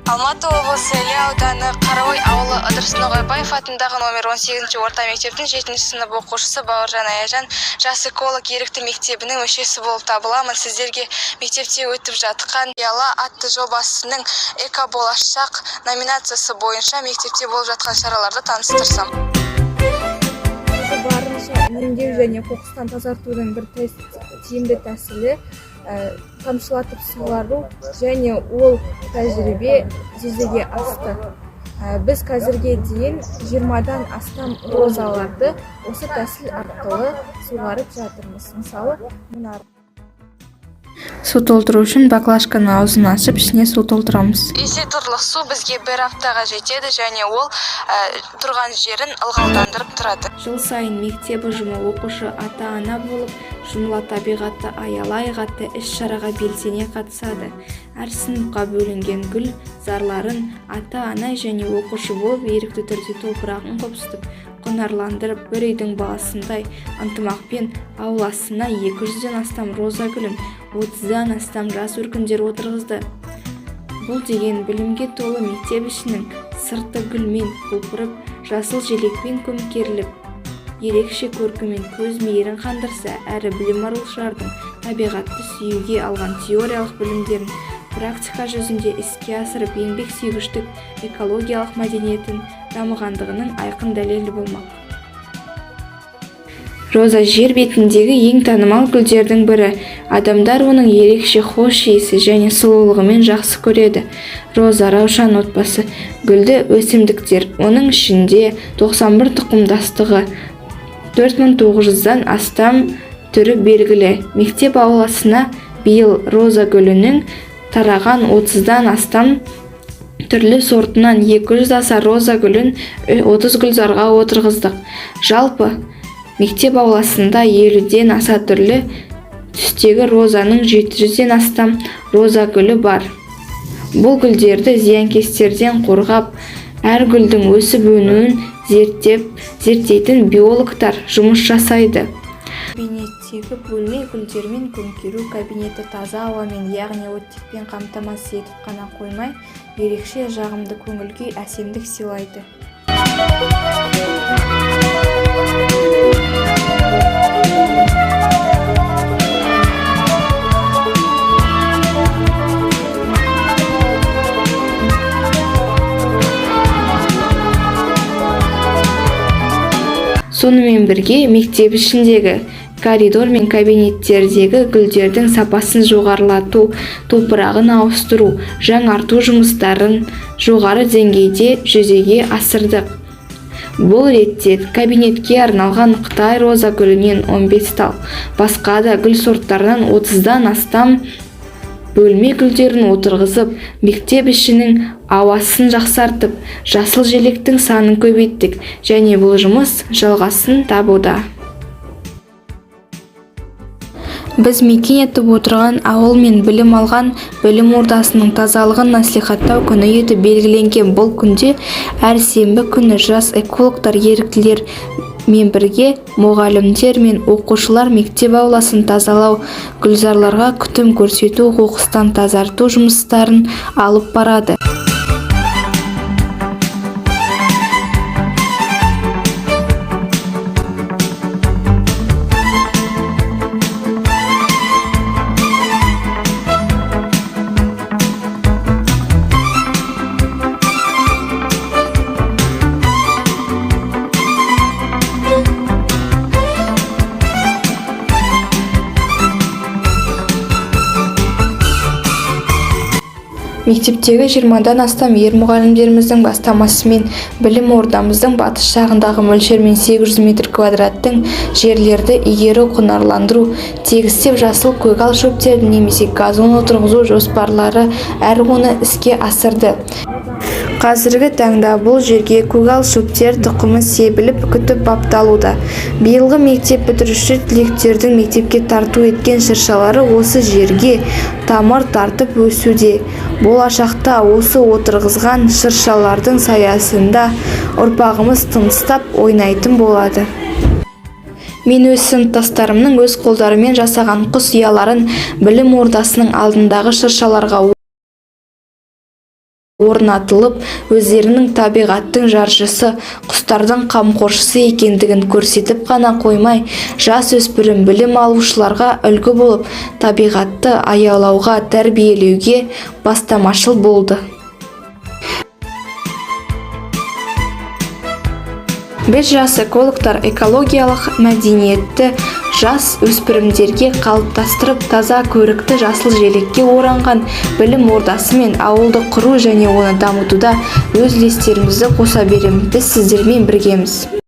Алматы облысы Іле ауданы Қараой ауылы Ыдырыс Ноғайбаев атындағы номер 18 орта мектептің 7 сынып оқушысы Бауыржан Аяжан жас эколог ерікті мектебінің мүшесі болып табыламын. Сіздерге мектепте өтіп жатқан Яла атты жобасының эко-болашақ номинациясы бойынша мектепте болып жатқан шараларды таныстырсам. Барынша үнемдеу және қоқыстан тазартудың бір тиімді тәсілі тамшылатып суару және ол тәжірибе жүзеге асты. Біз қазірге дейін 20-дан астам розаларды осы тәсіл арқылы суарып жатырмыз. Мысалы, мына су толтыру үшін баклажканың аузын ашып, ішіне су толтырамыз. Литрлік су бізге бір аптаға жетеді және ол тұрған жерін ылғалдандырып тұрады. Жыл сайын мектеп ұжымы оқушы ата-ана болып, жұмыла табиғатты аялайық атты іс-шараға белсене қатысады. Әр сыныпқа бөлінген гүл зарларын ата-ана және оқушы болып ерікті түрде топырағын қопсытып, құнарландырып, бір үйдің баласындай ынтымақпен ауласына 200-ден астам роза гүлін, 30-дан астам жас өркендер отырғызды. Бұл деген білімге толы мектеп ішінің сырты гүлмен құлпырып, жасыл желекпен көмкеріліп, ерекше көркімен көз мейірін қандырса, әрі білім алушылардың табиғатты сүюге алған теориялық білімдерін практика жүзінде іске асырып, еңбек сүйгіштік экологиялық мәдениетін дамығандығының айқын дәлелі болмақ. Роза жер бетіндегі ең танымал гүлдердің бірі. Адамдар оның ерекше хош иісі және сұлулығымен жақсы көреді. Роза раушан отбасы гүлді өсімдіктер. Оның ішінде 91 тұқымдастығы, 4900-дан астам түрі белгілі. Мектеп ауласына биыл роза гүлінің тараған 30-дан астам түрлі сортынан 200 аса роза гүлін 30 гүлзарға отырғыздық. Жалпы мектеп ауласында 50-ден аса түрлі түстегі розаның 700-ден астам роза гүлі бар. Бұл гүлдерді зиянкестерден қорғап, әр гүлдің өсіп өнуін зерттейтін биологтар жұмыс жасайды. Кабинеттегі бөлме гүлдермен көмкеру кабинетті таза ауамен, яғни оттекпен қамтамасыз етіп қана қоймай, ерекше жағымды көңіл-күй әсемдік сыйлайды. Сонымен бірге мектеп ішіндегі коридор мен кабинеттердегі гүлдердің сапасын жоғарылату, топырағын ауыстыру, жаңарту жұмыстарын жоғары деңгейде жүзеге асырдық. Бұл ретте кабинетке арналған Қытай роза гүлінен 15 тал, басқа да гүл сорттарынан 30-дан астам бөлме гүлдерін отырғызып, мектеп ішінің ауасын жақсартып, жасыл желектің санын көбейттік және бұл жұмыс жалғасын табуда. Біз мекен етіп отырған ауыл мен білім алған білім ордасының тазалығын насихаттау күні етіп белгіленген. Бұл күнде әр сенбі күні жас экологтар, еріктілер мен бірге мұғалімдер мен оқушылар мектеп ауласын тазалау, гүлзарларға күтім көрсету, қоқыстан тазарту жұмыстарын алып барады. Мектептегі 20-дан астам ер мұғалімдеріміздің бастамасымен білім ордамыздың батыс жағындағы мөлшермен 800 метр квадраттың жерлерді игеру, құнарландыру, тегістеп жасыл көгал шөптерді немесе газон отырғызу жоспарлары әр оны іске асырды. Қазіргі таңда бұл жерге көгал шөптер тұқымы себіліп күтіп бапталуда. Биылғы мектеп бітіруші түлектердің мектепке тарту еткен шыршалары осы жерге тамыр тартып өсуде. Болашақта осы отырғызған шыршалардың саясында ұрпағымыз тыныстап ойнайтын болады. Мен өз сыныптастарымның өз қолдарымен жасаған құс ұяларын білім ордасының алдындағы шыршаларға орнатылып, өздерінің табиғаттың жаршысы, құстардың қамқоршысы екендігін көрсетіп қана қоймай, жас өспірім білім алушыларға үлгі болып, табиғатты аялауға, тәрбиелеуге бастамашыл болды. Біз жас экологтар экологиялық мәдениетті жас өспірімдерге қалыптастырып, таза көрікті жасыл желекке оранған білім ордасы мен ауылды құру және оны дамытуда өз үлестерімізді қоса береміз. Біз сіздермен біргеміз.